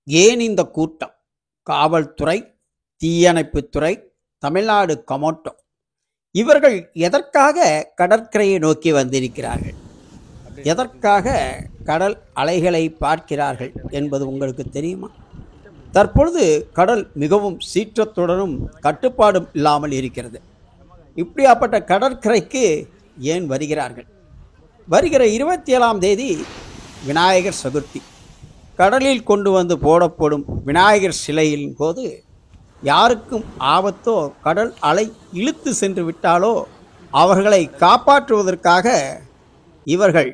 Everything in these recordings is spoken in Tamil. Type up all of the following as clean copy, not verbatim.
ஏன் இந்த கூட்டம்? காவல்துறை, தீயணைப்புத்துறை, தமிழ்நாடு கமோட்டோ இவர்கள் எதற்காக கடற்கரையை நோக்கி வந்திருக்கிறார்கள்? எதற்காக கடல் அலைகளை பார்க்கிறார்கள் என்பது உங்களுக்கு தெரியுமா? தற்பொழுது கடல் மிகவும் சீற்றத்துடனும் கட்டுப்பாடும் இல்லாமல் இருக்கிறது. இப்படியாப்பட்ட கடற்கரைக்கு ஏன் வருகிறார்கள்? வருகிற 27ஆம் தேதி விநாயகர் சதுர்த்தி. கடலில் கொண்டு வந்து போடப்படும் விநாயகர் சிலையின் போது யாருக்கும் ஆபத்தோ கடல் அலை இழுத்து சென்று விட்டாலோ அவர்களை காப்பாற்றுவதற்காக இவர்கள்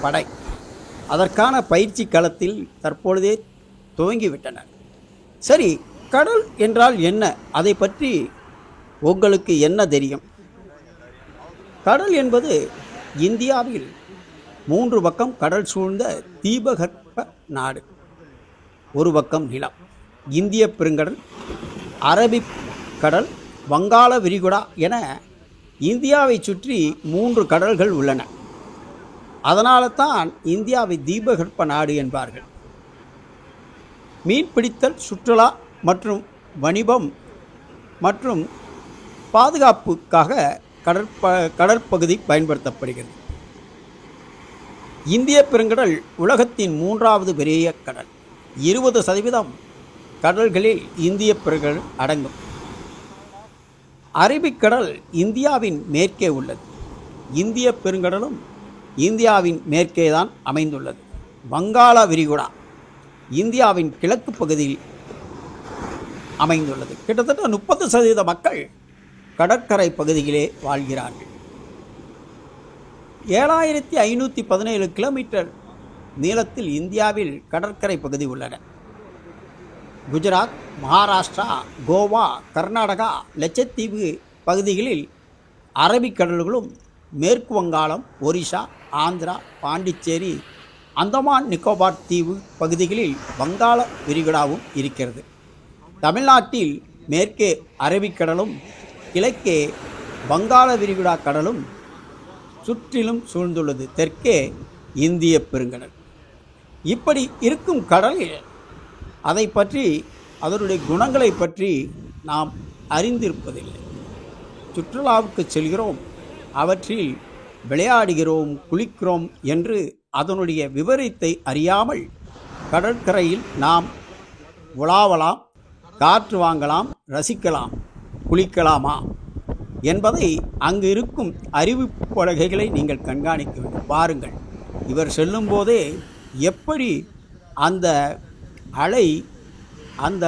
படை அதற்கான பயிற்சி களத்தில் தற்பொழுதே துவங்கிவிட்டனர். சரி, கடல் என்றால் என்ன? அதை பற்றி உங்களுக்கு என்ன தெரியும்? கடல் என்பது இந்தியாவில் 3 பக்கம் கடல் சூழ்ந்த தீபகற்ப நாடு. ஒரு பக்கம் நிலம், இந்திய பெருங்கடல், அரபிக் கடல், வங்காள விரிகுடா என இந்தியாவை சுற்றி 3 கடல்கள் உள்ளன. அதனால தான் இந்தியாவை தீபகற்ப நாடு என்பார்கள். மீன்பிடித்தல், சுற்றுலா மற்றும் வணிகம் மற்றும் பாதுகாப்புக்காக கடற்பகுதி பயன்படுத்தப்படுகிறது. இந்திய பெருங்கடல் உலகத்தின் 3வது பெரிய கடல். 20% கடல்களில் இந்திய பெருங்கடல் அடங்கும். அரபிக்கடல் இந்தியாவின் மேற்கே உள்ளது. இந்திய பெருங்கடலும் இந்தியாவின் மேற்கே தான் அமைந்துள்ளது. வங்காள விரிகுடா இந்தியாவின் கிழக்கு பகுதியில் அமைந்துள்ளது. கிட்டத்தட்ட 30% மக்கள் கடற்கரை பகுதியிலே வாழ்கிறார்கள். 7517 கிலோமீட்டர் நீளத்தில் இந்தியாவில் கடற்கரை பகுதி உள்ளன. குஜராத், மகாராஷ்டிரா, கோவா, கர்நாடகா, லட்சத்தீவு பகுதிகளில் அரபிக்கடல்களும், மேற்கு வங்காளம், ஒரிசா, ஆந்திரா, பாண்டிச்சேரி, அந்தமான் நிக்கோபார் தீவு பகுதிகளில் வங்காள விரிகுடாவும் இருக்கிறது. தமிழ்நாட்டில் மேற்கே அரபிக்கடலும் கிழக்கே வங்காள விரிகுடா கடலும் சுற்றிலும் சூழ்ந்துள்ளது. தெற்கே இந்திய பெருங்கடல். இப்படி இருக்கும் கடலில் அதை பற்றி, அதனுடைய குணங்களை பற்றி நாம் அறிந்திருப்பதில்லை. சுற்றுலாவுக்கு செல்கிறோம், அவற்றில் விளையாடுகிறோம், குளிக்கிறோம் என்று அதனுடைய விவரத்தை அறியாமல் கடற்கரையில் நாம் உலாவலாம், காற்று வாங்கலாம், ரசிக்கலாம், குளிக்கலாமா என்பதை அங்கு இருக்கும் அறிவிப்பு பலகைகளை நீங்கள் கண்காணிக்க வேண்டும். பாருங்கள், இவர் செல்லும் போதே எப்படி அந்த அலை அந்த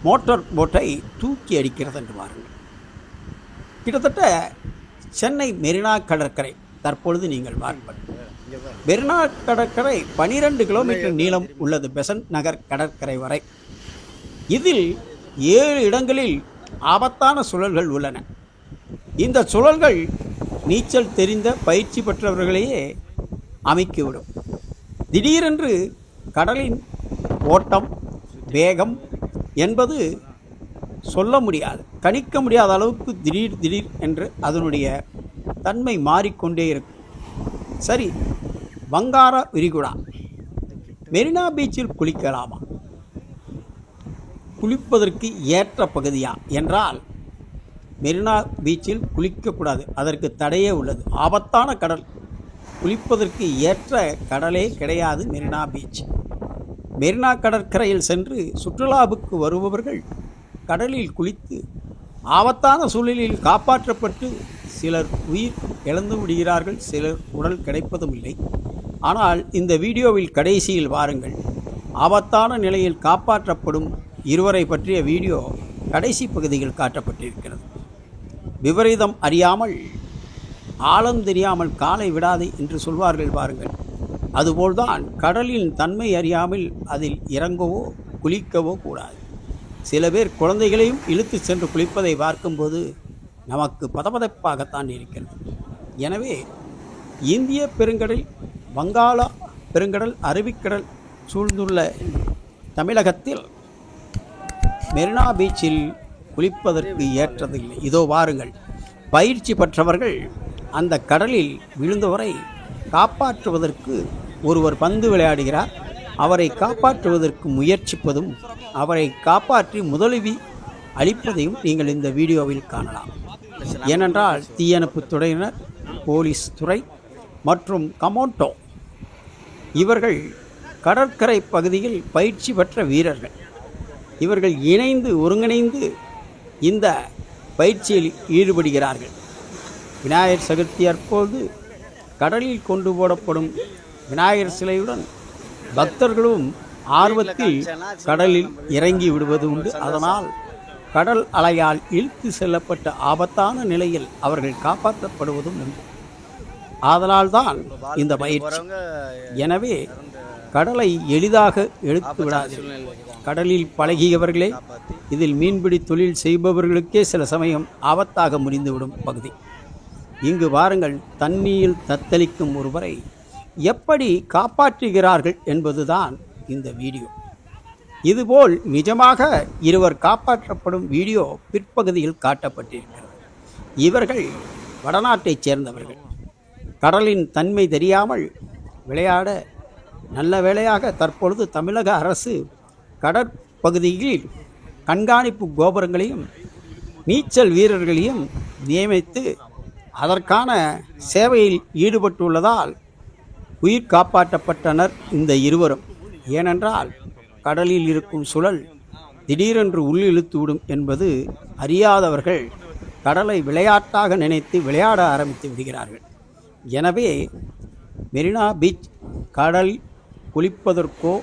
மோட்டார் போட்டை தூக்கி அடிக்கிறது என்று பாருங்கள். கிட்டத்தட்ட சென்னை மெரினா கடற்கரை தற்பொழுது நீங்கள் பாருங்கள். மெரினா கடற்கரை 12 கிலோமீட்டர் நீளம் உள்ளது பெசன்ட் நகர் கடற்கரை வரை. இதில் 7 இடங்களில் ஆபத்தான சுழல்கள் உள்ளன. இந்த சுழல்கள் நீச்சல் தெரிந்த பயிற்சி பெற்றவர்களையே அமைக்கிவிடும். திடீரென்று கடலின் ஓட்டம், வேகம் என்பது சொல்ல முடியாது, கணிக்க முடியாத அளவுக்கு திடீர் என்று அதனுடைய தன்மை மாறிக்கொண்டே இருக்கும். சரி, வங்காள விரிகுடா, மெரினா பீச்சில் குளிக்கலாமா? குளிப்பதற்கு ஏற்ற பகுதியா என்றால் மெரினா பீச்சில் குளிக்கக்கூடாது, அதற்கு தடையே உள்ளது. ஆபத்தான கடல், குளிப்பதற்கு ஏற்ற கடலே கிடையாது மெரினா பீச். மெரினா கடற்கரையில் சென்று சுற்றுலாவுக்கு வருபவர்கள் கடலில் குளித்து ஆபத்தான சூழலில் காப்பாற்றப்பட்டு சிலர் உயிர் இழந்து விடுகிறார்கள், சிலர் உடல் கிடைப்பதும் இல்லை. ஆனால் இந்த வீடியோவில் கடைசியில் வாருங்கள், ஆபத்தான நிலையில் காப்பாற்றப்படும் இருவரை பற்றிய வீடியோ கடைசி பகுதியில் காட்டப்பட்டிருக்கிறது. விபரீதம் அறியாமல், ஆழம் தெரியாமல் காலை விடாதே என்று சொல்வார்கள் பாருங்கள். அதுபோல்தான் கடலின் தன்மை அறியாமல் அதில் இறங்கவோ குளிக்கவோ கூடாது. சில பேர் குழந்தைகளையும் இழுத்து சென்று குளிப்பதை பார்க்கும்போது நமக்கு பதபதப்பாகத்தான் இருக்கிறது. எனவே இந்திய பெருங்கடல், வங்காள பெருங்கடல், அரபிக்கடல் சூழ்ந்துள்ள தமிழகத்தில் மெரினா பீச்சில் குளிப்பதற்கு ஏற்றதில்லை. இதோ வாருங்கள், பயிற்சி பெற்றவர்கள் அந்த கடலில் விழுந்தவரை காப்பாற்றுவதற்கு ஒருவர் பந்து விளையாடுகிறார். அவரை காப்பாற்றுவதற்கு முயற்சிப்பதும் அவரை காப்பாற்றி முதலுதவி அளிப்பதையும் நீங்கள் இந்த வீடியோவில் காணலாம். ஏனென்றால் தீயணைப்புத் துறையினர், போலீஸ் துறை மற்றும் கமாண்டோ இவர்கள் கடற்கரை பகுதியில் பயிற்சி பெற்ற வீரர்கள். இவர்கள் ஒருங்கிணைந்து இந்த பயிற்சியில் ஈடுபடுகிறார்கள். விநாயகர் சதுர்த்தி அப்போது கடலில் கொண்டு போடப்படும் விநாயகர் சிலையுடன் பக்தர்களும் ஆர்வத்தில் கடலில் இறங்கி விடுவது உண்டு. அதனால் கடல் அலையால் இழுத்து செல்லப்பட்ட ஆபத்தான நிலையில் அவர்கள் காப்பாற்றப்படுவதும் உண்டு. ஆதலால்தான் இந்த பயிற்சி. எனவே கடலை எளிதாக எடுத்து விடாதீர்கள். கடலில் பழகியவர்களே இதில் மீன்பிடி தொழில் செய்பவர்களுக்கே சில சமயம் ஆபத்தாக முடிந்துவிடும் பகுதி. இங்கு வாருங்கள், தண்ணீரில் தத்தளிக்கும் ஒருவரை எப்படி காப்பாற்றுகிறார்கள் என்பதுதான் இந்த வீடியோ. இதுபோல் நிஜமாக இருவர் காப்பாற்றப்படும் வீடியோ பிற்பகுதியில் காட்டப்பட்டிருக்கிறது. இவர்கள் வடநாட்டைச் சேர்ந்தவர்கள். கடலின் தன்மை தெரியாமல் விளையாட நல்ல வேளையாக தற்பொழுது தமிழக அரசு கடற்பகுதியில் கண்காணிப்பு கோபுரங்களையும் நீச்சல் வீரர்களையும் நியமித்து அதற்கான சேவையில் ஈடுபட்டுள்ளதால் உயிர் காப்பாற்றப்பட்டனர் இந்த இருவரும். ஏனென்றால் கடலில் இருக்கும் சுழல் திடீரென்று உள்ளிழுத்துவிடும் என்பது அறியாதவர்கள் கடலை விளையாட்டாக நினைத்து விளையாட ஆரம்பித்து விடுகிறார்கள். எனவே மெரினா பீச் கடல் குளிப்பதற்கோ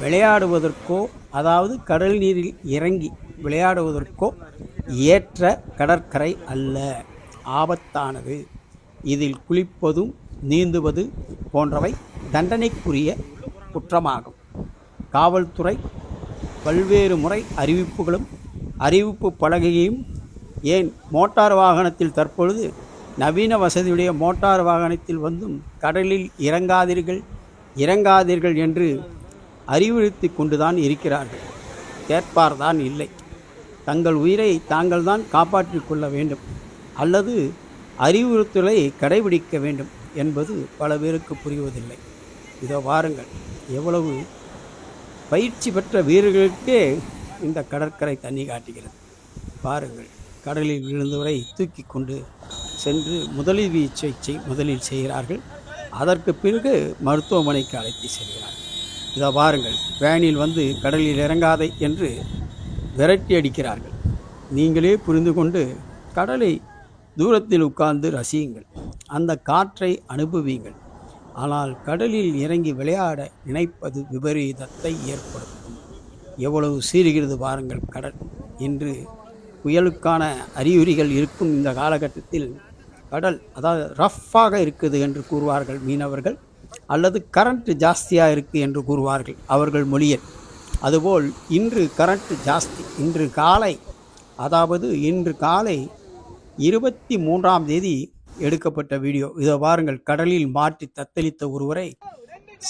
விளையாடுவதற்கோ, அதாவது கடல் நீரில் இறங்கி விளையாடுவதற்கோ ஏற்ற கடற்கரை அல்ல, ஆபத்தானது. இதில் குளிப்பதும் நீந்துவது போன்றவை தண்டனைக்குரிய குற்றமாகும். காவல்துறை பல்வேறு முறை அறிவிப்பு பலகையையும், ஏன் மோட்டார் வாகனத்தில் தற்பொழுது நவீன வசதியுடைய மோட்டார் வாகனத்தில் வந்தும் கடலில் இறங்காதீர்கள் என்று அறிவுறுத்தி கொண்டுதான் இருக்கிறார்கள். கேட்பார்தான் இல்லை. தங்கள் உயிரை தாங்கள் தான் காப்பாற்றிக் கொள்ள வேண்டும் அல்லது அறிவுறுத்தலை கடைபிடிக்க வேண்டும் என்பது பல பேருக்கு புரிவதில்லை. இதோ வாருங்கள், எவ்வளவு பயிற்சி பெற்ற வீரர்களுக்கே இந்த கடற்கரை தண்ணி காட்டுகிறது. பாருங்கள், கடலில் விழுந்தவரை தூக்கி கொண்டு சென்று முதலுதவி சிகிச்சை முதலில் செய்கிறார்கள். அதற்கு பிறகு மருத்துவமனைக்கு அழைத்து செல்கிறார்கள். இதோ பாருங்கள், வேனில் வந்து கடலில் இறங்காதே என்று விரட்டி அடிக்கிறார்கள். நீங்களே புரிந்து கொண்டு கடலை தூரத்தில் உட்கார்ந்து ரசியுங்கள், அந்த காற்றை அனுபவியுங்கள். ஆனால் கடலில் இறங்கி விளையாட நினைப்பது விபரீதத்தை ஏற்படுத்தும். எவ்வளவு சீறுகிறது பாருங்கள் கடல். இன்று புயலுக்கான அறிகுறிகள் இருக்கும் இந்த காலகட்டத்தில் கடல் அதாவது ரஃப்பாக இருக்குது என்று கூறுவார்கள் மீனவர்கள், அல்லது கரண்ட் ஜாஸ்தியாக இருக்குது என்று கூறுவார்கள் அவர்கள் மொழியில். அதுபோல் இன்று கரண்ட் ஜாஸ்தி. இன்று காலை 23ஆம் தேதி எடுக்கப்பட்ட வீடியோ. இதோ பாருங்கள், கடலில் மாட்டி தத்தளித்த ஒருவரை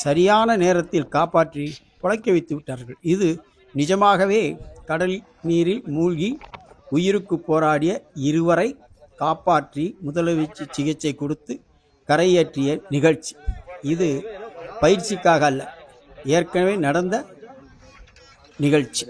சரியான நேரத்தில் காப்பாற்றி பிழைக்க வைத்து விட்டார்கள். இது நிஜமாகவே கடல் நீரில் மூழ்கி உயிருக்கு போராடிய இருவரை காப்பாற்றி முதலுதவி சிகிச்சை கொடுத்து கரையேற்றிய நிகழ்ச்சி. இது பயிற்சிக்காக அல்ல, ஏற்கனவே நடந்த நிகழ்ச்சி.